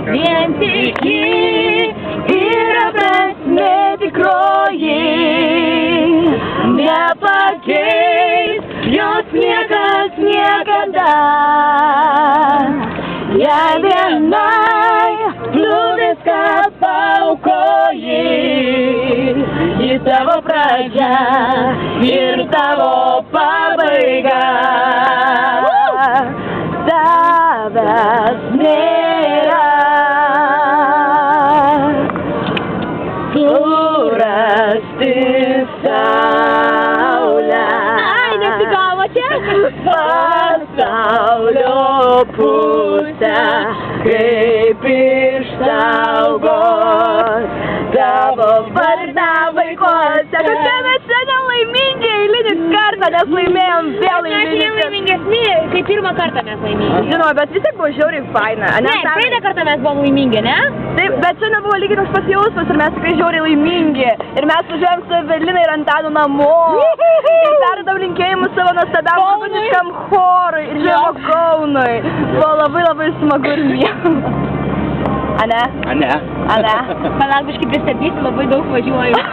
Vien tik ji yra prasmė tikroji, nepakeis jos niekas niekada. Jei vienai tu viską paaukoji, ji tavo pradžia ir tavo pabaiga. Tavęs nėra surasti saulę. Ai, nesigavote? Pasaulio pusę, kaip išsaugos tavo vardą vaikuose. Kokie mes šiandien laimingi eilinį kartą, nes laimėjom vėl eilinį kartą. Laimingesni, kai pirmą kartą mes laimingi. Žinoma, bet vis tiek buvo žiauriai faina. Ne, praeitą kartą mes buvom laimingi, ne? Taip, bet šiandien buvo lygiai toks pats jausmas ir mes tikrai žiauriai laimingi. Ir mes važiuojam su Evelina ir Antanu namo. Ir perdavom linkėjimus savo nuostabiam kaponiškam chorui ir žinoma Kaunui. Buvo labai smagu ir miela. Ane? Ane. Ane. Palauk, biškį pristabdysiu, labai daug važiuoju.